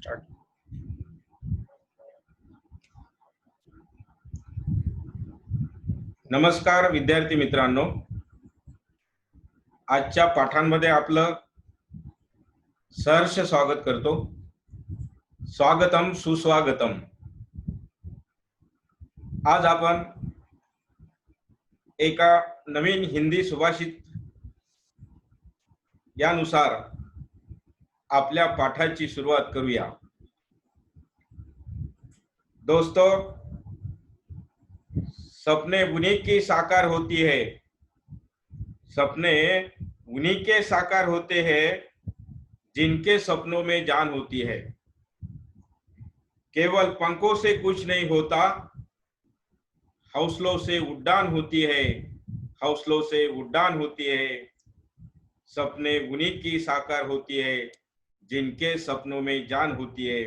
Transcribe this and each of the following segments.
Start. नमस्कार विद्यार्थी मित्रांनो, आजच्या पाठांमध्ये आपलं सहर्ष स्वागत करतो. स्वागतम सुस्वागतम. आज आपण एका नवीन हिंदी सुभाषित यानुसार आपल्या पाठाची सुरुवात करूया. दोस्तों, सपने उन्हीं की साकार होती है, सपने उन्हीं के साकार होते हैं जिनके सपनों में जान होती है. केवल पंखों से कुछ नहीं होता, हौसलों से उड़ान होती है, हौसलों से उड़ान होती है. सपने उन्हीं की साकार होती है जिनके सपनों में जान होती है.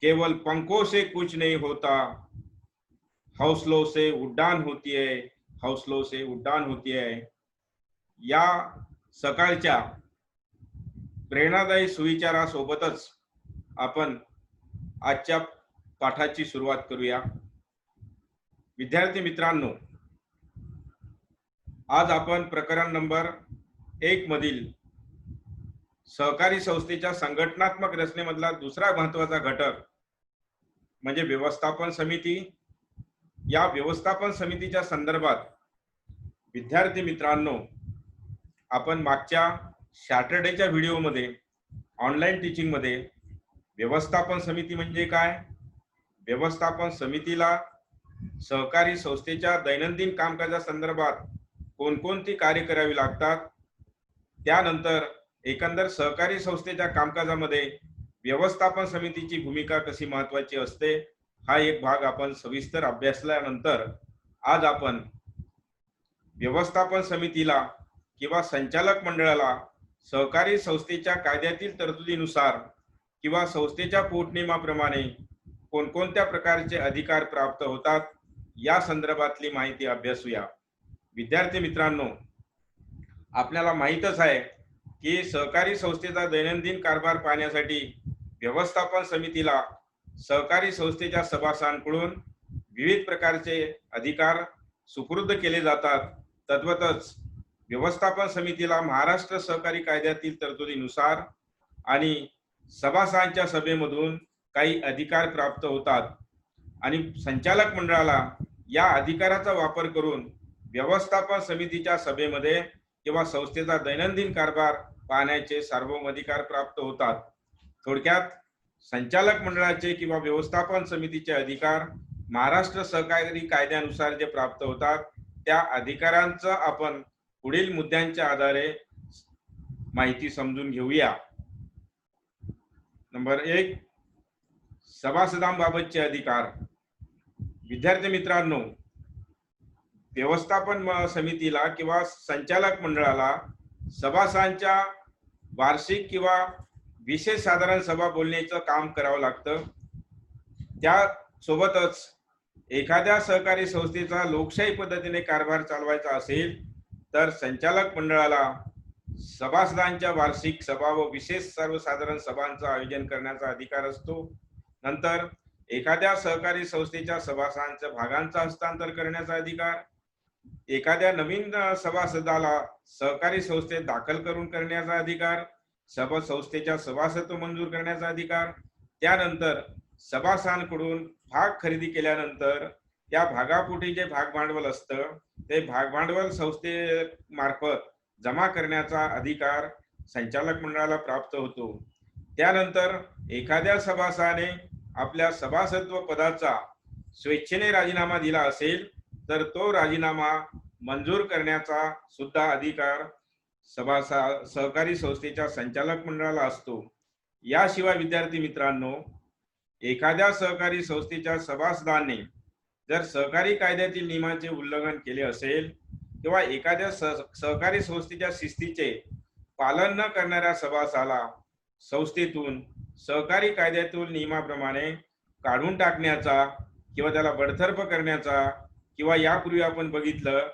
केवल पंखों से कुछ नहीं होता, हौसलों से उड्डाण होती है, हौसलों से उड्डाण होती है. या सकाळच्या प्रेरणादायी सुविचारासोबतच आपण आजच्या पाठाची सुरुवात करूया. विद्यार्थी मित्रांनो, आज आपण प्रकरण नंबर 1 मधील सहकारी संस्थेच्या संघटनात्मक रचनेमधला दुसरा महत्वाचा घटक म्हणजे व्यवस्थापन समिती. या व्यवस्थापन समितीच्या संदर्भात विद्यार्थी मित्रांनो, आपण मागच्या सॅटर्डेच्या व्हिडिओमध्ये ऑनलाईन टीचिंग मध्ये व्यवस्थापन समिती म्हणजे काय, व्यवस्थापन समितीला सहकारी संस्थेच्या दैनंदिन कामकाजा संदर्भात कोणकोणती कार्य करावी लागतात, त्यानंतर एकंदर सहकारी संस्थेच्या कामकाजामध्ये व्यवस्थापन समितीची भूमिका कशी महत्वाची असते, हा एक भाग आपण सविस्तर अभ्यासल्यानंतर आज आपण व्यवस्थापन समितीला किंवा संचालक मंडळाला सहकारी संस्थेच्या कायद्यातील तरतुदीनुसार किंवा संस्थेच्या पोटनियमाप्रमाणे कोणकोणत्या प्रकारचे अधिकार प्राप्त होतात या संदर्भातली माहिती अभ्यासूया. विद्यार्थी मित्रांनो, आपल्याला माहीतच आहे की सहकारी संस्थेचा दैनंदिन कारभार पाहण्यासाठी व्यवस्थापन समितीला सहकारी संस्थेच्या सभासदांकडून विविध प्रकारचे अधिकार सुपूर्द केले जातात. तद्वतच व्यवस्थापन समितीला महाराष्ट्र सहकारी कायद्यातील तरतुदीनुसार आणि सभासदांच्या सभेमधून काही अधिकार प्राप्त होतात आणि संचालक मंडळाला या अधिकाराचा वापर करून व्यवस्थापन समितीच्या सभेमध्ये किंवा संस्थेचा दैनंदिन कारभार पाहण्याचे सार्वभौमाधिकार प्राप्त होतात. थोडक्यात संचालक मंडळाचे किंवा व्यवस्थापन समितीचे अधिकार महाराष्ट्र सहकारी कायद्यानुसार जे प्राप्त होतात त्या अधिकारांचा आपण पुढील मुद्द्यांच्या आधारे माहिती समजून घेऊया. नंबर 1, सभासदांबाबतचे अधिकार. विद्यार्थी मित्रांनो, व्यवस्थापन समितीला किंवा संचालक मंडळाला सभासदांच्या वार्षिक किंवा विशेष साधारण सभा बोलण्याचं काम करावं लागतं. त्यासोबतच एखाद्या सहकारी संस्थेचा लोकशाही पद्धतीने कारभार चालवायचा असेल तर संचालक मंडळाला सभासदांच्या वार्षिक सभा व विशेष सर्वसाधारण सभांचं आयोजन करण्याचा अधिकार असतो. नंतर एखाद्या सहकारी संस्थेच्या सभासदांच्या भागांचा हस्तांतर करण्याचा अधिकार, एखाद्या नवीन सभासदाला सहकारी संस्थेत दाखल करून करण्याचा अधिकार, संस्थेच्या सभासदत्व मंजूर करण्याचा अधिकार, त्यानंतर सभासदांकडून भाग खरेदी केल्यानंतर त्या भागापोटी जे भाग भांडवल असतं ते भाग भांडवल संस्थेमार्फत जमा करण्याचा अधिकार संचालक मंडळाला प्राप्त होतो. त्यानंतर एखाद्या सभासदाने आपल्या सभासदत्व पदाचा स्वेच्छेने राजीनामा दिला असेल तर तो राजीनामा मंजूर करण्याचा सुद्धा अधिकार सहकारी संस्थेच्या संचालक मंडळाला असतो. याशिवाय विद्यार्थी मित्रांनो, एखाद्या सहकारी संस्थेच्या सभासदांनी जर सहकारी कायद्यातील नियमांचे उल्लंघन केले असेल किंवा एखाद्या सहकारी संस्थेच्या शिस्तीचे पालन न करणाऱ्या सभासदाला संस्थेतून सहकारी कायद्यातील नियमाप्रमाणे काढून टाकण्याचा किंवा त्याला बडतर्फ करण्याचा किंवा यापूर्वी आपण बघितलं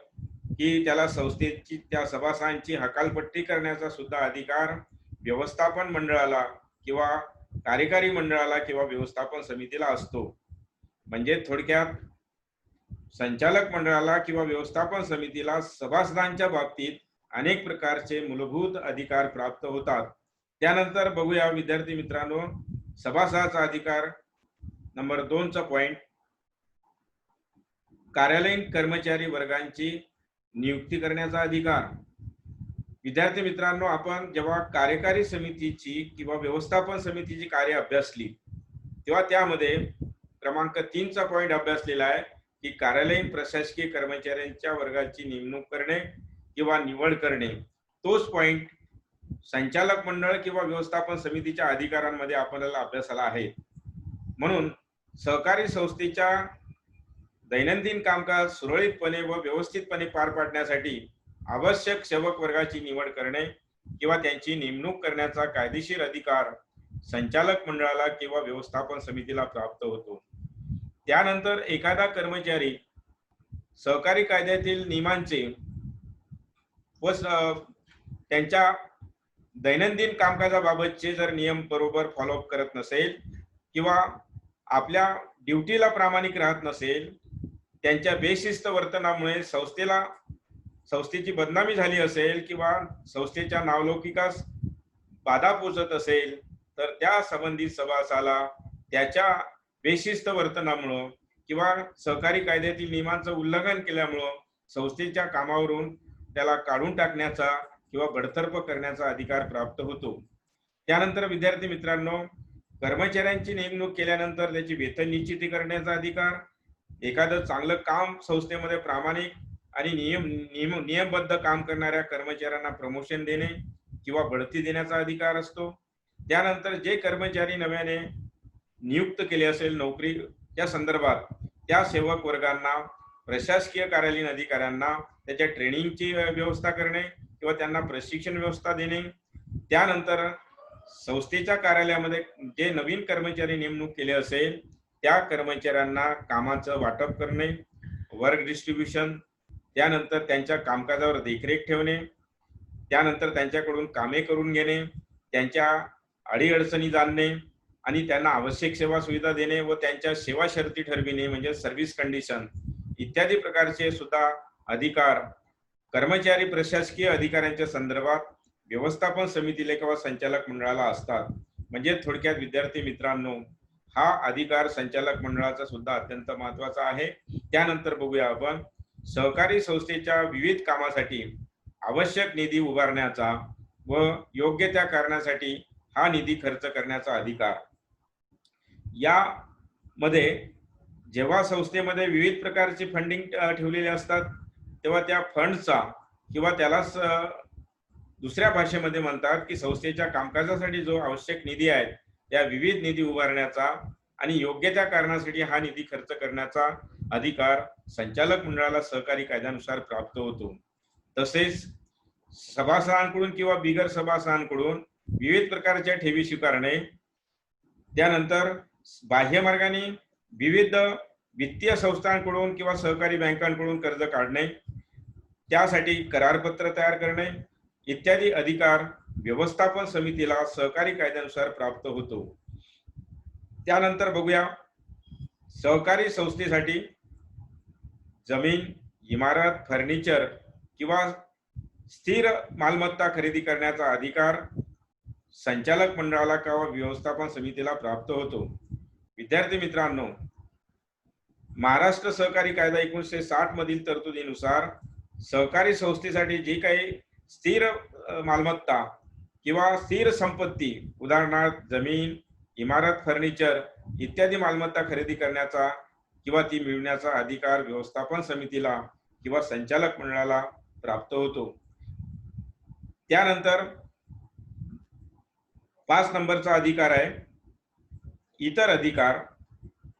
की त्याला संस्थेची त्या सभासदांची हकालपट्टी करण्याचा सुद्धा अधिकार व्यवस्थापन मंडळाला किंवा कार्यकारी मंडळाला किंवा व्यवस्थापन समितीला असतो. म्हणजे थोडक्यात संचालक मंडळाला किंवा व्यवस्थापन समितीला सभासदांच्या बाबतीत अनेक प्रकारचे मूलभूत अधिकार प्राप्त होतात. त्यानंतर बघूया विद्यार्थी मित्रांनो, सभासदाचा अधिकार नंबर 2 चा पॉइंट, कार्यालयीन कर्मचारी वर्गांची नियुक्ती करण्याचा अधिकार. विद्यार्थी मित्रांनो, आपण जेव्हा कार्यकारी समितीची किंवा व्यवस्थापन समितीची कार्य अभ्यासली तेव्हा त्यामध्ये क्रमांक 3 चा पॉइंट अभ्यासलेला आहे की कार्यालयीन प्रशासकीय कर्मचाऱ्यांच्या वर्गाची नेमणूक करणे किंवा निवड करणे. तोच पॉइंट संचालक मंडळ किंवा व्यवस्थापन समितीच्या अधिकारांमध्ये आपल्याला अभ्यासाला आहे. म्हणून सहकारी संस्थेच्या दैनंदिन कामकाज सुरळीतपणे व व्यवस्थितपणे पार पाडण्यासाठी आवश्यक सेवक वर्गाची निवड करणे किंवा त्यांची नेमणूक करण्याचा कायदेशीर अधिकार संचालक मंडळाला किंवा व्यवस्थापन समितीला प्राप्त होतो. त्यानंतर एखादा कर्मचारी सहकारी कायद्यातील नियमांचे व त्यांच्या दैनंदिन कामकाजाबाबतचे जर नियम बरोबर फॉलोअप करत नसेल किंवा आपल्या ड्युटीला प्रामाणिक राहत नसेल, त्यांच्या बेशिस्त वर्तनामुळे संस्थेची बदनामी झाली असेल किंवा संस्थेच्या नावलौकिकास बाधा पोचत असेल, तर त्या संबंधित सभासदाला त्याच्या बेशिस्त वर्तनामुळं किंवा सहकारी कायद्यातील नियमांचं उल्लंघन केल्यामुळं संस्थेच्या कामावरून त्याला काढून टाकण्याचा किंवा बडतर्फ करण्याचा अधिकार प्राप्त होतो. त्यानंतर विद्यार्थी मित्रांनो, कर्मचाऱ्यांची नेमणूक केल्यानंतर त्याची वेतन निश्चिती करण्याचा अधिकार, एखादं चांगलं काम संस्थेमध्ये प्रामाणिक आणि नियमबद्ध काम करणाऱ्या कर्मचाऱ्यांना प्रमोशन देणे किंवा बढती देण्याचा अधिकार असतो. त्यानंतर जे कर्मचारी नव्याने नियुक्त केले असेल नोकरीच्या संदर्भात, त्या सेवक वर्गांना प्रशासकीय कार्यालयीन अधिकाऱ्यांना त्याच्या ट्रेनिंगची व्यवस्था करणे किंवा त्यांना प्रशिक्षण व्यवस्था देणे. त्यानंतर संस्थेच्या कार्यालयामध्ये जे नवीन कर्मचारी नेमणूक केले असेल त्या कर्मचाऱ्यांना कामाचं वाटप करणे, वर्क डिस्ट्रीब्युशन, त्यानंतर त्यांच्या कामकाजावर देखरेख ठेवणे, त्यानंतर त्यांच्याकडून कामे करून घेणे, त्यांच्या अडीअडचणी जाणणे आणि त्यांना आवश्यक सेवा सुविधा देणे व त्यांच्या सेवा शर्ती ठरविणे म्हणजे सर्व्हिस कंडिशन इत्यादी प्रकारचे सुद्धा अधिकार कर्मचारी प्रशासकीय अधिकाऱ्यांच्या संदर्भात व्यवस्थापन समितीला किंवा संचालक मंडळाला असतात. म्हणजे थोडक्यात विद्यार्थी मित्रांनो, हा अधिकार संचालक मंडळाचा सुद्धा अत्यंत महत्वाचा आहे. त्यानंतर बघूया आपण सहकारी संस्थेच्या विविध कामासाठी आवश्यक निधी उभारण्याचा व योग्य त्या कारणासाठी हा निधी खर्च करण्याचा अधिकार. यामध्ये जेव्हा संस्थेमध्ये विविध प्रकारचे फंडिंग ठेवलेले असतात तेव्हा त्या फंडचा किंवा त्यालाच दुसऱ्या भाषेमध्ये म्हणतात की संस्थेच्या कामकाजासाठी जो आवश्यक निधी आहे त्या विविध निधी उभारण्याचा आणि योग्य त्या कारणासाठी हा निधी खर्च करण्याचा अधिकार संचालक मंडळाला सहकारी कायद्यानुसार प्राप्त होतो. तसेच सभासदांकडून किंवा बिगर सभासदांकडून विविध प्रकारच्या ठेवी स्वीकारणे, त्यानंतर बाह्य मार्गाने विविध वित्तीय संस्थांकडून किंवा सहकारी बँकांकडून कर्ज काढणे, त्यासाठी करारपत्र तयार करणे इत्यादी अधिकार व्यवस्थापन समितीला सहकारी कायद्यानुसार प्राप्त होतो. त्यानंतर बघूया सहकारी संस्थेसाठी जमीन, इमारत, फर्निचर किंवा स्थिर मालमत्ता खरेदी करण्याचा अधिकार संचालक मंडळाला किंवा व्यवस्थापन समितीला प्राप्त होतो. विद्यार्थी मित्रांनो, महाराष्ट्र सहकारी कायदा 1960 मधील तरतुदीनुसार सहकारी संस्थेसाठी जी काही स्थिर मालमत्ता किंवा स्थिर संपत्ती, उदाहरणार्थ जमीन, इमारत, फर्निचर इत्यादी मालमत्ता खरेदी करण्याचा किंवा ती मिळवण्याचा अधिकार व्यवस्थापन समितीला किंवा संचालक मंडळाला प्राप्त होतो. त्यानंतर 5 नंबरचा अधिकार आहे इतर अधिकार.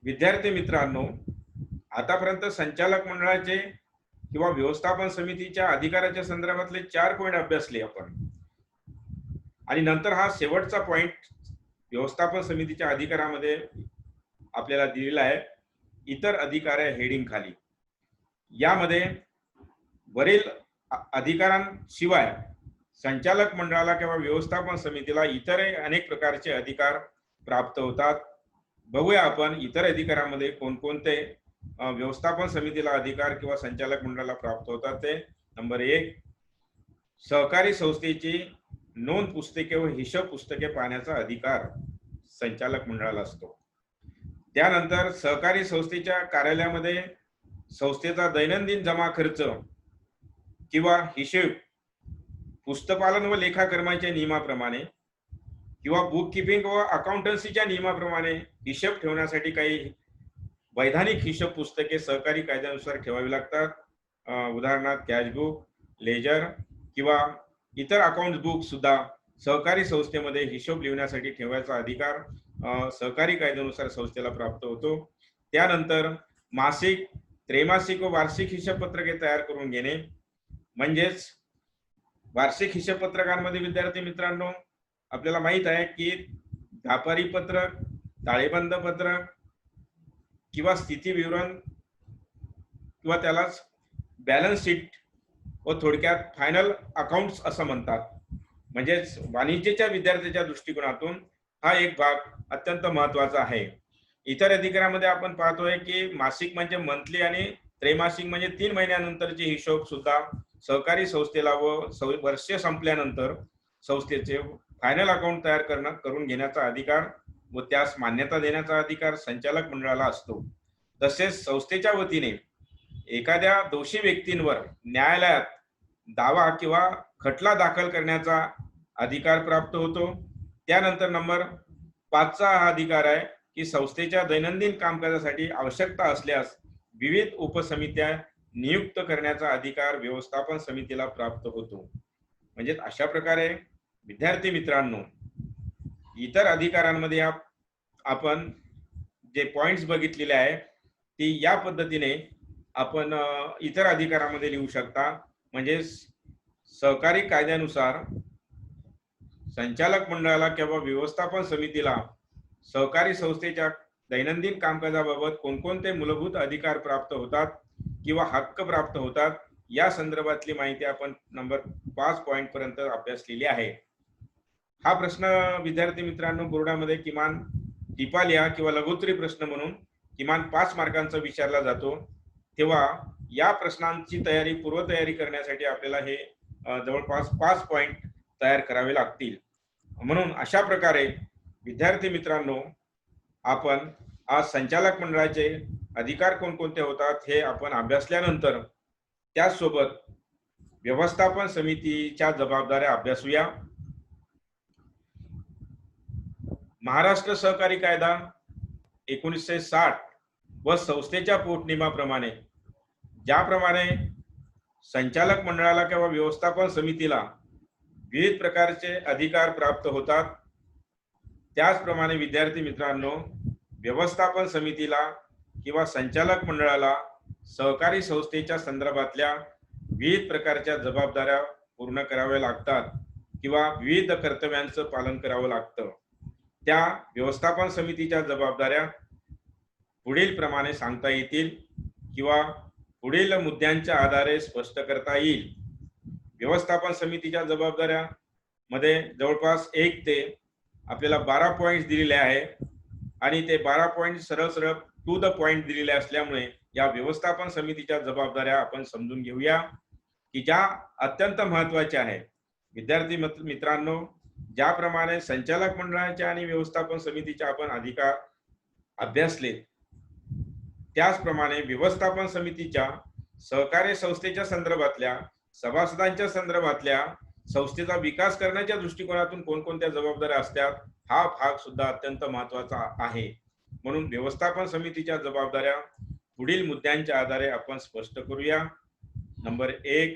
विद्यार्थी मित्रांनो, आतापर्यंत संचालक मंडळाचे किंवा व्यवस्थापन समितीच्या अधिकाराच्या संदर्भातले 4 पॉइंट अभ्यासले आपण आणि नंतर हा शेवटचा पॉइंट व्यवस्थापन समितीच्या अधिकारामध्ये आपल्याला दिलेला आहे इतर अधिकार आहे हेडिंग खाली. यामध्ये वरील अधिकारांशिवाय संचालक मंडळाला किंवा व्यवस्थापन समितीला इतर अनेक प्रकारचे अधिकार प्राप्त होतात. बघूया आपण इतर अधिकारामध्ये कोणकोणते व्यवस्थापन समितीला अधिकार किंवा संचालक मंडळाला प्राप्त होतात ते. नंबर 1, सहकारी संस्थेची नोंद पुस्तके व हिशोब पुस्तके पाहण्याचा अधिकार संचालक मंडळाला असतो. त्यानंतर सहकारी संस्थेच्या कार्यालयामध्ये संस्थेचा दैनंदिन जमा खर्च किंवा हिशेब पुस्तपालन व लेखाकर्माच्या नियमाप्रमाणे किंवा बुक किपिंग व अकाउंटन्सीच्या नियमाप्रमाणे हिशेब ठेवण्यासाठी काही वैधानिक हिशोब पुस्तके सहकारी कायद्यानुसार ठेवावी लागतात. उदाहरणार्थ कॅशबुक, लेजर किंवा इतर अकाउंट बुक सुद्धा सहकारी संस्थेमध्ये हिशोब लिहिण्यासाठी ठेवायचा अधिकार सहकारी कायद्यानुसार संस्थेला प्राप्त होतो. त्यानंतर मासिक, त्रैमासिक व वार्षिक हिशोब पत्रके तयार करून घेणे. म्हणजेच वार्षिक हिशोब पत्रकांमध्ये विद्यार्थी मित्रांनो आपल्याला माहित आहे की व्यापारी पत्रक, ताळेबंद पत्रक किंवा स्थिती विवरण किंवा त्यालाच बॅलन्स शीट व थोडक्यात फायनल अकाउंट्स असं म्हणतात. म्हणजेच वाणिज्याच्या विद्यार्थ्याच्या दृष्टिकोनातून हा एक भाग अत्यंत महत्वाचा आहे. इतर अधिकारामध्ये आपण पाहतोय की मासिक म्हणजे मंथली आणि त्रैमासिक म्हणजे 3 महिन्यानंतरचे हिशोब सुद्धा सहकारी संस्थेला व वर्ष संपल्यानंतर संस्थेचे फायनल अकाउंट तयार करून घेण्याचा अधिकार व त्यास मान्यता देण्याचा अधिकार संचालक मंडळाला असतो. तसेच संस्थेच्या वतीने एखाद्या दोषी व्यक्तींवर न्यायालयात दावा किंवा खटला दाखल करण्याचा अधिकार प्राप्त होतो. त्यानंतर नंबर 5चा हा अधिकार आहे की संस्थेच्या दैनंदिन कामकाजासाठी आवश्यकता असल्यास विविध उपसमित्या नियुक्त करण्याचा अधिकार व्यवस्थापन समितीला प्राप्त होतो. म्हणजे अशा प्रकारे विद्यार्थी मित्रांनो इतर अधिकारांमध्ये आपण जे पॉइंट्स बघितलेले आहे ती या पद्धतीने आपण इतर अधिकारामध्ये लिहू शकता. म्हणजे सहकारी कायद्यानुसार संचालक मंडळाला किंवा व्यवस्थापन समितीला सहकारी संस्थेच्या दैनंदिन कामकाजाबाबत कोणकोणते मूलभूत अधिकार प्राप्त होतात किंवा हक्क प्राप्त होतात या संदर्भातली माहिती आपण नंबर 5 पॉइंट पर्यंत अभ्यासलेली आहे. हा प्रश्न विद्यार्थी मित्रांनो बोर्डामध्ये किमान टिपा लिहा किंवा लघुत्तरी प्रश्न म्हणून किमान 5 मार्कांचा विचारला जातो. तेव्हा या प्रश्नांची पूर्वतयारी करण्यासाठी आपल्याला हे जवळपास 5 पॉइंट तयार करावे लागतील. म्हणून अशा प्रकारे विद्यार्थी मित्रांनो आपण आज संचालक मंडळाचे अधिकार कोणकोणते होतात हे आपण अभ्यासल्यानंतर त्याचसोबत व्यवस्थापन समितीच्या जबाबदाऱ्या अभ्यासूया. महाराष्ट्र सहकारी कायदा 1960 व संस्थेच्या पोटनियमाप्रमाणे ज्याप्रमाणे संचालक मंडळाला किंवा व्यवस्थापन समितीला विविध प्रकारचे अधिकार प्राप्त होतात त्याचप्रमाणे विद्यार्थी मित्रांनो व्यवस्थापन समितीला किंवा संचालक मंडळाला सहकारी संस्थेच्या संदर्भातल्या विविध प्रकारच्या जबाबदाऱ्या पूर्ण कराव्या लागतात किंवा विविध कर्तव्यांचं पालन करावं लागतं. त्या व्यवस्थापन समितीच्या जबाबदाऱ्या पुढील प्रमाणे सांगता येतील किंवा पुढील मुद्द्यांच्या आधारे स्पष्ट करता येईल. व्यवस्थापन समितीच्या जबाबदाऱ्या मध्ये जवळपास 1 ते आपल्याला 12 पॉइंट्स दिलेले आहे आणि ते 12 पॉइंट सरळ टू द पॉइंट दिलेले असल्यामुळे या व्यवस्थापन समितीच्या जबाबदाऱ्या आपण समजून घेऊया की ज्या अत्यंत महत्वाच्या आहेत. विद्यार्थी मित्रांनो ज्याप्रमाणे संचालक मंडळाच्या आणि व्यवस्थापन समितीच्या आपण अधिकार अभ्यासले त्याचप्रमाणे व्यवस्थापन समितीच्या सहकारी संस्थेच्या संदर्भातल्या सभासदांच्या संदर्भातल्या संस्थेचा विकास करण्याच्या दृष्टिकोनातून कोणकोणत्या जबाबदाऱ्या असतात हा भाग सुद्धा अत्यंत महत्वाचा आहे. म्हणून व्यवस्थापन समितीच्या जबाबदाऱ्या पुढील मुद्द्यांच्या आधारे आपण स्पष्ट करूया. नंबर 1,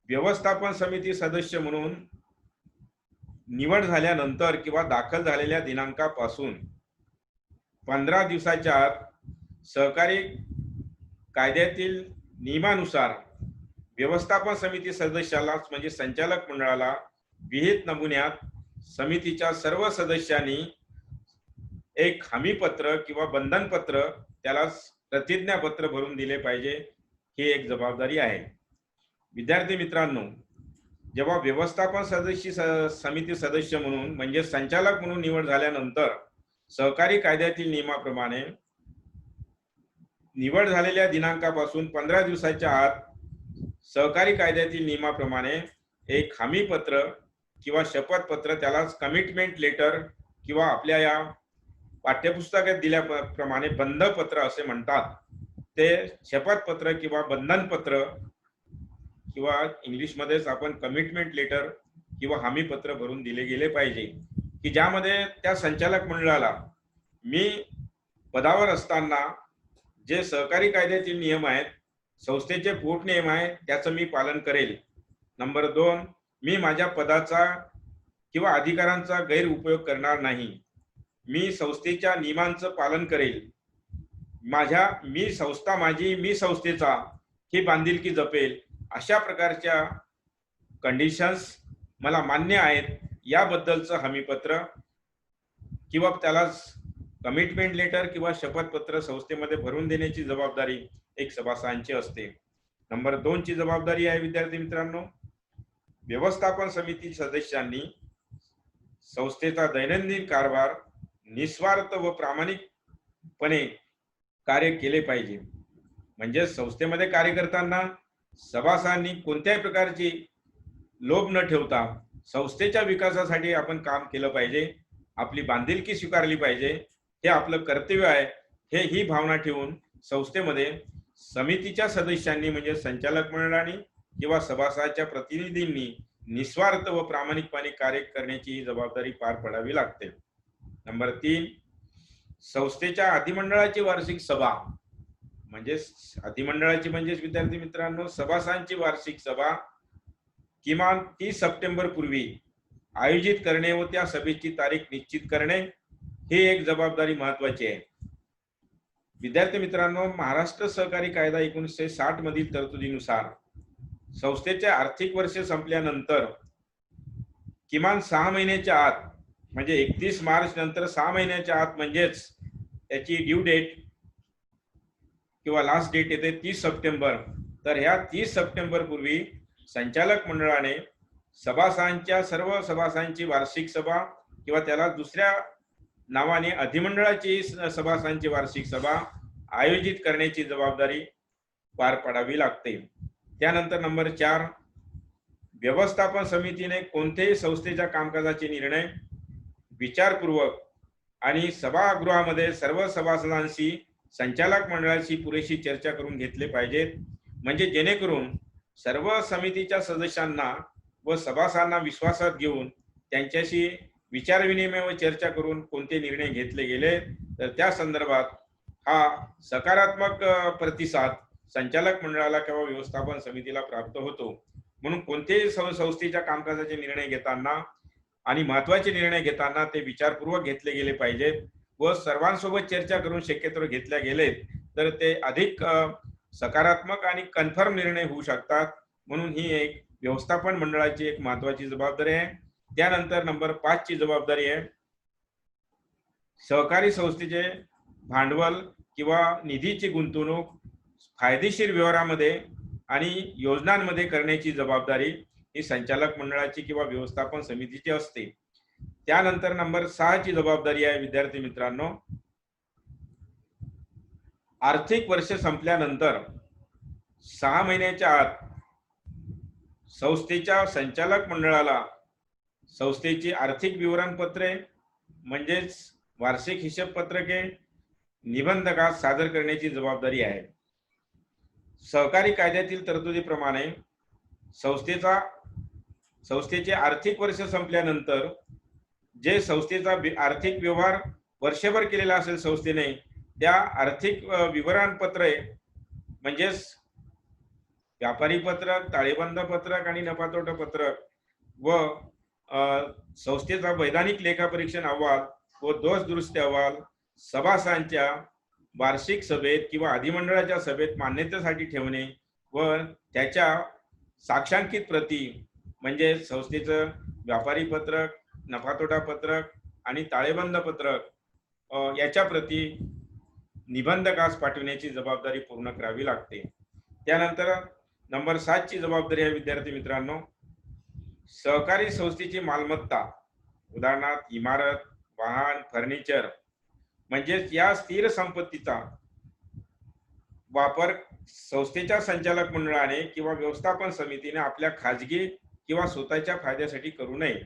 व्यवस्थापन समिती सदस्य म्हणून निवड झाल्यानंतर किंवा दाखल झालेल्या दिनांकापासून 15 दिवसाच्या आत सहकारी कायद्यातील नियमानुसार व्यवस्थापन समिती सदस्यालाच म्हणजे संचालक मंडळाला विहित नमुन्यात समितीच्या सर्व सदस्यांनी एक हमीपत्र किंवा बंधनपत्र त्याला प्रतिज्ञापत्र भरून दिले पाहिजे. ही एक जबाबदारी आहे. विद्यार्थी मित्रांनो जेव्हा व्यवस्थापन समिती सदस्य म्हणून म्हणजे संचालक म्हणून निवड झाल्यानंतर सहकारी कायद्यातील नियमाप्रमाणे निवड झालेल्या दिनांकापासून 15 दिवसाच्या आत सहकारी कायद्यातील नियमाप्रमाणे एक हमीपत्र किंवा शपथपत्र, त्यालाच कमिटमेंट लेटर किंवा आपल्या या पाठ्यपुस्तकात दिल्याप्रमाणे बंधपत्र असे म्हणतात, ते शपथपत्र किंवा बंधनपत्र किंवा इंग्लिशमध्येच आपण कमिटमेंट लेटर किंवा हमीपत्र भरून दिले गेले पाहिजे, की ज्यामध्ये त्या संचालक मंडळाला मी पदावर असताना जे सहकारी कायद्यातील नियम आहेत, संस्थेचे पोट नियम आहे, त्याचं मी पालन करेल. नंबर 2, मी माझ्या पदाचा किंवा अधिकारांचा गैरउपयोग करणार नाही. मी संस्थेच्या नियमांचं पालन करेल. मी संस्था माझी, मी संस्थेचा ही बांधिलकी जपेल. अशा प्रकारच्या कंडिशन्स मला मान्य आहेत याबद्दलचं हमीपत्र किंवा त्यालाच कमिटमेंट लेटर किंवा शपथपत्र संस्थेमध्ये भरून देण्याची जबाबदारी एक सभासदांची असते. नंबर 2 ची जबाबदारी आहे विद्यार्थी मित्रांनो, व्यवस्थापन समिती सदस्यांनी संस्थेचा दैनंदिन कारभार निस्वार्थ व प्रामाणिकपणे कार्य केले पाहिजे. म्हणजे संस्थेमध्ये कार्य करताना सभासदांनी कोणत्याही प्रकारची लोभ न ठेवता संस्थेच्या विकासासाठी आपण काम केलं पाहिजे, आपली बांधिलकी स्वीकारली पाहिजे, हे आपलं कर्तव्य आहे, हे ही भावना ठेवून संस्थेमध्ये समितीच्या सदस्यांनी म्हणजे संचालक मंडळाने किंवा सभासदाच्या प्रतिनिधींनी निस्वार्थ व प्रामाणिकपणे कार्य करण्याची ही जबाबदारी पार पडावी लागते. नंबर 3, संस्थेच्या अधिमंडळाची वार्षिक सभा म्हणजे अधिमंडळाची म्हणजे विद्यार्थी मित्रांनो सभासदांची वार्षिक सभा किमान 30 सप्टेंबर पूर्वी आयोजित करणे व त्या सभेची तारीख निश्चित करणे ही एक जबाबदारी महत्वाची आहे. विद्यार्थी मित्रांनो, महाराष्ट्र सहकारी कायदा 1960 मधील तरतुदीनुसार संस्थेचे आर्थिक वर्ष संपल्यानंतर किमान 6 महिन्याच्या आत म्हणजे 31 मार्च नंतर 6 महिन्याच्या आत म्हणजेच त्याची ड्यू डेट किंवा लास्ट डेट येते 30 सप्टेंबर. तर ह्या 30 सप्टेंबर पूर्वी संचालक मंडळाने सर्व सभासदांची वार्षिक सभा किंवा त्याला दुसऱ्या नावाने अधिमंडळाची सभासदांची वार्षिक सभा आयोजित करण्याची जबाबदारी पार पाडावी लागते. त्यानंतर नंबर 4, व्यवस्थापन समितीने कोणत्याही संस्थेच्या कामकाजाचे निर्णय विचारपूर्वक आणि सभागृहामध्ये सर्व सभासदांशी संचालक मंडळाशी पुरेशी चर्चा करून घेतले पाहिजेत, म्हणजे जेणेकरून सर्व समितीच्या सदस्यांना व सभासदांना विश्वासात घेऊन त्यांच्याशी विचारविनिमय व चर्चा करून कोणते निर्णय घेतले गेले तर त्या संदर्भात हा सकारात्मक प्रतिसाद संचालक मंडळाला किंवा व्यवस्थापन समितीला प्राप्त होतो. म्हणून कोणतेही संस्थेच्या कामकाजाचे निर्णय घेताना आणि महत्वाचे निर्णय घेताना ते विचारपूर्वक घेतले गेले पाहिजेत व सर्वांसोबत चर्चा करून शक्यतो घेतल्या गेलेत तर ते अधिक सकारात्मक आणि कन्फर्म निर्णय होऊ शकतात. म्हणून ही एक व्यवस्थापन मंडळाची एक महत्वाची जबाबदारी आहे. त्यानंतर नंबर 5 ची जबाबदारी आहे सहकारी संस्थेचे भांडवल किंवा निधीची गुंतवणूक फायदेशीर व्यवहारामध्ये आणि योजनांमध्ये करण्याची जबाबदारी ही संचालक मंडळाची किंवा व्यवस्थापन समितीची असते. त्यानंतर नंबर 6 ची जबाबदारी आहे विद्यार्थी मित्रांनो, आर्थिक वर्ष संपल्यानंतर 6 महिन्याच्या आत संस्थेच्या संचालक मंडळाला संस्थेची आर्थिक विवरणपत्रे म्हणजेच वार्षिक हिशोब पत्रके निबंधकात सादर करण्याची जबाबदारी आहे. सहकारी कायद्यातील तरतुदीप्रमाणे संस्थेचे आर्थिक वर्ष संपल्यानंतर जे संस्थेचा आर्थिक व्यवहार वर्षभर केलेला असेल संस्थेने त्या आर्थिक विवरणपत्रे म्हणजेच व्यापारी पत्रक, ताळेबंद पत्रक आणि नफातोटा पत्रक व संस्थेचा वैधानिक लेखापरीक्षण अहवाल व दोष दुरुस्ती अहवाल सभासदांच्या वार्षिक सभेत किंवा अधिमंडळाच्या सभेत मान्यतेसाठी ठेवणे व त्याच्या साक्षांकित प्रती म्हणजे संस्थेचं व्यापारी पत्रक, नफातोटा पत्रक आणि ताळेबंद पत्रक याच्या प्रती निबंधकास पाठविण्याची जबाबदारी पूर्ण करावी लागते. त्यानंतर नंबर 7 ची जबाबदारी आहे विद्यार्थी मित्रांनो, सहकारी संस्थेची मालमत्ता, उदाहरणार्थ इमारत, वाहन, फर्निचर म्हणजेच या स्थिर संपत्तीचा वापर संस्थेच्या संचालक मंडळाने किंवा व्यवस्थापन समितीने आपल्या खाजगी किंवा स्वतःच्या फायद्यासाठी करू नये.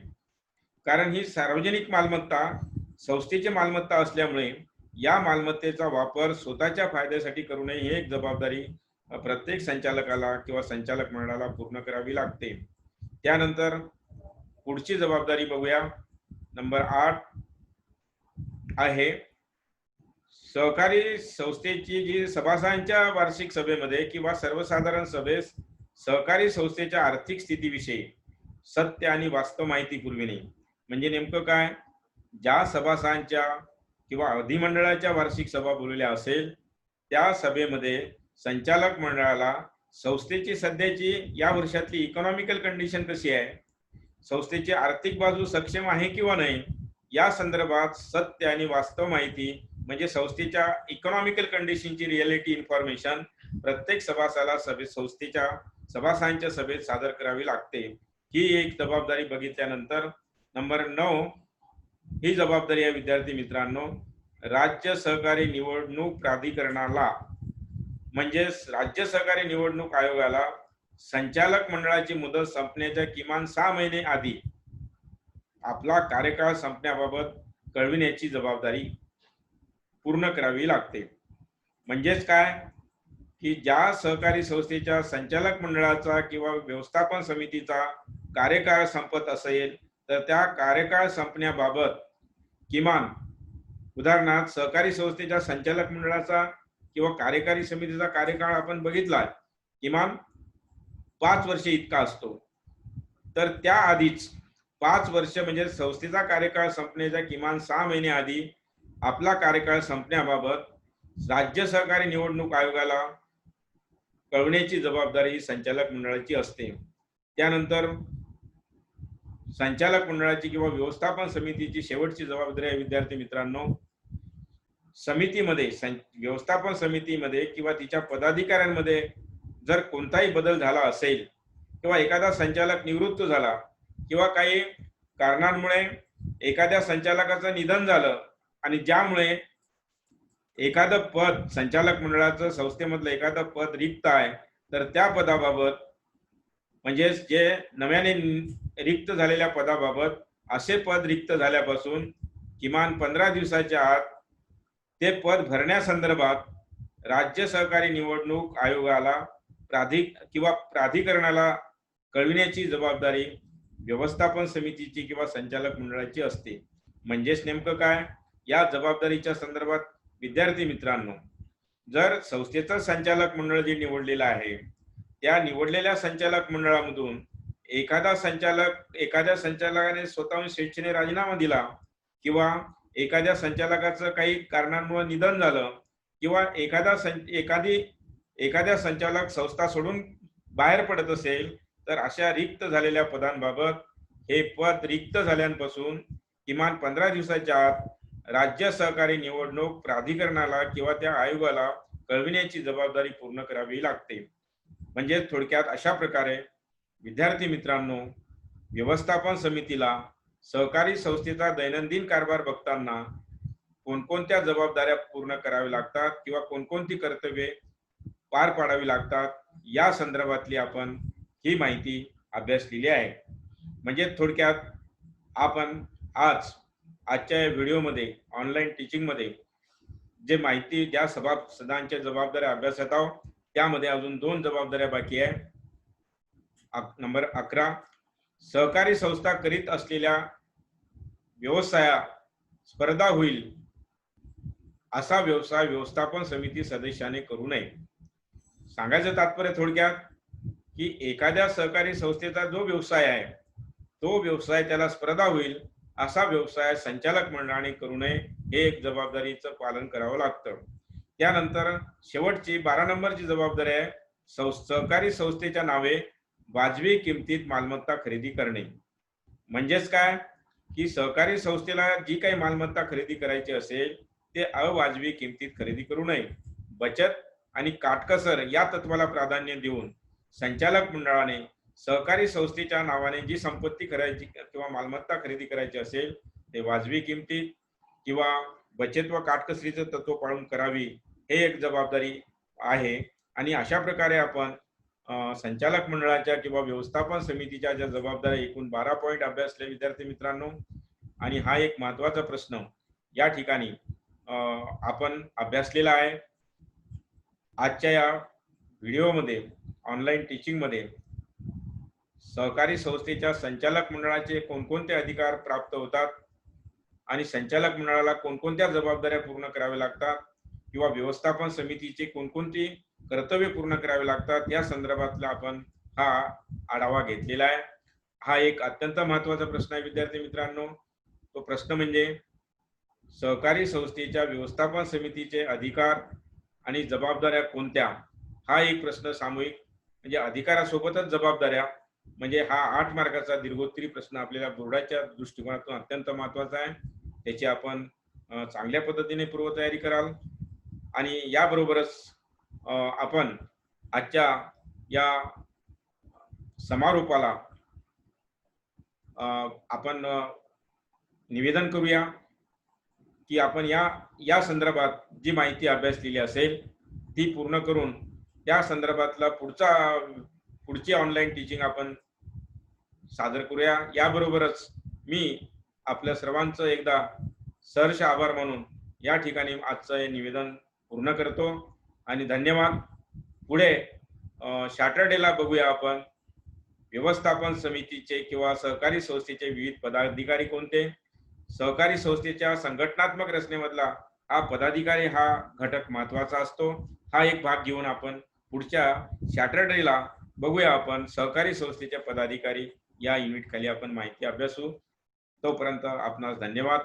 कारण ही सार्वजनिक मालमत्ता संस्थेची मालमत्ता असल्यामुळे या मालमत्तेचा वापर स्वतःच्या फायद्यासाठी करू नये ही एक जबाबदारी प्रत्येक संचालकाला किंवा संचालक मंडळाला पूर्ण करावी लागते. त्यानंतर पुढची जबाबदारी बघूया. नंबर 8 आहे सहकारी संस्थेची जी सभासदांच्या वार्षिक सभेमध्ये किंवा सर्वसाधारण सभेस सहकारी संस्थेच्या आर्थिक स्थितीविषयी सत्य आणि वास्तव माहिती पुरविणे. म्हणजे नेमकं काय, ज्या सभासदांच्या किंवा अधिमंडळाच्या वार्षिक सभा बोलवल्या असेल त्या सभेमध्ये संचालक मंडळाला संस्थेची सध्याची या वर्षातली इकॉनॉमिकल कंडिशन कशी आहे, संस्थेची आर्थिक बाजू सक्षम आहे किंवा नाही, या संदर्भात सत्य आणि वास्तव माहिती म्हणजे संस्थेच्या इकॉनॉमिकल कंडिशनची रिअलिटी इन्फॉर्मेशन प्रत्येक सभासदाला संस्थेच्या सभासदांच्या सभेत सादर करावी लागते. ही एक जबाबदारी बघितल्यानंतर नंबर 9 ही जबाबदारी आहे विद्यार्थी मित्रांनो, राज्य सहकारी निवडणूक प्राधिकरणाला म्हणजेच राज्य सहकारी निवडणूक आयोगाला संचालक मंडळाची मुदत संपण्याच्या किमान 6 महिने आधी आपला कार्यकाळ संपण्याबाबत कळविण्याची जबाबदारी पूर्ण करावी लागते. म्हणजेच काय की ज्या सहकारी संस्थेच्या संचालक मंडळाचा किंवा व्यवस्थापन समितीचा कार्यकाळ संपत असेल तर त्या कार्यकाळ संपण्याबाबत किमान, उदाहरणार्थ सहकारी संस्थेच्या संचालक मंडळाचा किंवा कार्यकारी समितीचा कार्यकाळ आपण बघितला किमान 5 वर्षे इतका असतो, तर त्या आधीच 5 वर्ष म्हणजे संस्थेचा कार्यकाळ संपण्याच्या किमान 6 महिने आधी आपला कार्यकाळ संपण्याबाबत राज्य सहकारी निवडणूक आयोगाला कळवण्याची जबाबदारी ही संचालक मंडळाची असते. त्यानंतर संचालक मंडळाची किंवा व्यवस्थापन समितीची शेवटची जबाबदारी आहे विद्यार्थी मित्रांनो, समितीमध्ये व्यवस्थापन समितीमध्ये किंवा तिच्या पदाधिकाऱ्यांमध्ये जर कोणताही बदल झाला असेल किंवा एखादा संचालक निवृत्त झाला किंवा काही कारणांमुळे एखाद्या संचालकाचं निधन झालं आणि ज्यामुळे एखादं पद संचालक मंडळाचं संस्थेमधलं एखादं पद रिक्त आहे तर त्या पदाबाबत म्हणजेच जे नव्याने रिक्त झालेल्या पदाबाबत असे पद रिक्त झाल्यापासून किमान 15 दिवसाच्या आत ते पद भरण्यासंदर्भात राज्य सहकारी निवडणूक आयोगाला प्राधिकरणाला कळविण्याची जबाबदारी व्यवस्थापन समितीची किंवा संचालक मंडळाची असते. म्हणजेच नेमकं काय, या जबाबदारीच्या संदर्भात विद्यार्थी मित्रांनो, जर संस्थेचं संचालक मंडळ जे निवडलेलं आहे त्या निवडलेल्या संचालक मंडळामधून एखाद्या संचालकाने स्वतःहून स्वेच्छेने राजीनामा दिला किंवा एखाद्या संचालकाचं काही कारणांमुळे निधन झालं किंवा एखाद्या संचालक संस्था सोडून बाहेर पडत असेल तर अशा रिक्त झालेल्या पदांबाबत हे पद रिक्त झाल्यापासून किमान 15 दिवसाच्या आत राज्य सहकारी निवडणूक प्राधिकरणाला किंवा त्या आयोगाला कळविण्याची जबाबदारी पूर्ण करावी लागते. म्हणजे थोडक्यात अशा प्रकारे विद्यार्थी मित्रांनो, व्यवस्थापन समितीला सहकारी संस्थेचा दैनंदिन कारभार बघताना कोणकोणत्या जबाबदाऱ्या पूर्ण कराव्या लागतात किंवा कोणकोणती कर्तव्ये पार पाडावी लागतात या संदर्भातली आपण ही माहिती अभ्यासलेली आहे. म्हणजे थोडक्यात आपण आजच्या या व्हिडिओमध्ये ऑनलाईन टीचिंगमध्ये जे माहिती ज्या सभासदांच्या जबाबदाऱ्या अभ्यासत आहोत त्यामध्ये अजून 2 जबाबदाऱ्या बाकी आहे. नंबर 11, सहकारी संस्था करीत असलेल्या व्यवसायात स्पर्धा होईल असा व्यवसाय व्यवस्थापन समिती सदस्याने करू नये. सांगायचं तात्पर्य थोडक्यात की एखाद्या सहकारी संस्थेचा जो व्यवसाय आहे तो व्यवसाय त्याला स्पर्धा होईल असा व्यवसाय संचालक मंडळाने करू नये, हे एक जबाबदारीचं पालन करावं लागतं. त्यानंतर शेवटची 12 नंबरची जबाबदारी आहे सहकारी संस्थेच्या नावे वाजवी किमतीत मालमत्ता खरेदी करणे. म्हणजेच काय की सहकारी संस्थेला जी काही मालमत्ता खरेदी करायची असेल ते अवाजवी किमतीत खरेदी करू नये. बचत आणि काटकसर या तत्वाला प्राधान्य देऊन संचालक मंडळाने सहकारी संस्थेच्या नावाने जी संपत्ती करायची किंवा मालमत्ता खरेदी करायची असेल ते वाजवी किमतीत किंवा बचत व काटकसरीचं तत्व पाळून करावी, हे एक जबाबदारी आहे. आणि अशा प्रकारे आपण संचालक मंडळाच्या किंवा व्यवस्थापन समितीच्या ज्या जबाबदाऱ्या एकूण 12 पॉईंट अभ्यासले विद्यार्थी मित्रांनो. आणि हा एक महत्वाचा प्रश्न या ठिकाणी आपण अभ्यासलेला आहे. आजच्या या व्हिडिओमध्ये ऑनलाईन टीचिंग मध्ये सहकारी संस्थेच्या संचालक मंडळाचे कोणकोणते अधिकार प्राप्त होतात आणि संचालक मंडळाला कोणकोणत्या जबाबदाऱ्या पूर्ण कराव्या लागतात किंवा व्यवस्थापन समितीचे कोणकोणती कर्तव्य पूर्ण करावे लागतात या संदर्भातला आपण हा आढावा घेतलेला आहे. हा एक अत्यंत महत्वाचा प्रश्न आहे विद्यार्थी मित्रांनो. तो प्रश्न म्हणजे सहकारी संस्थेच्या व्यवस्थापन समितीचे अधिकार आणि जबाबदाऱ्या कोणत्या, हा एक प्रश्न सामूहिक म्हणजे अधिकारासोबतच जबाबदाऱ्या म्हणजे हा 8 मार्काचा दीर्घोत्तरी प्रश्न आपल्याला बोर्डाच्या दृष्टिकोनातून अत्यंत महत्वाचा आहे. त्याची आपण चांगल्या पद्धतीने पूर्वतयारी कराल. आणि याबरोबरच आपण आजच्या या समारोपाला आपण निवेदन करूया की आपण या संदर्भात जी माहिती अभ्यासलेली असेल ती पूर्ण करून त्या संदर्भातला पुढची ऑनलाईन टीचिंग आपण सादर करूया. याबरोबरच मी आपल्या सर्वांचं एकदा सहर्ष आभार मानून या ठिकाणी आजचं हे निवेदन पूर्ण करतो आणि धन्यवाद. पुढे सॅटर्डेला बघूया आपण व्यवस्थापन समितीचे किंवा सहकारी संस्थेचे विविध पदाधिकारी कोणते, सहकारी संस्थेच्या संघटनात्मक रचनेमधला हा पदाधिकारी हा घटक महत्वाचा असतो. हा एक भाग घेऊन आपण पुढच्या सॅटर्डेला बघूया आपण सहकारी संस्थेच्या पदाधिकारी या युनिट खाली आपण माहिती अभ्यासू. तोपर्यंत आपणास धन्यवाद.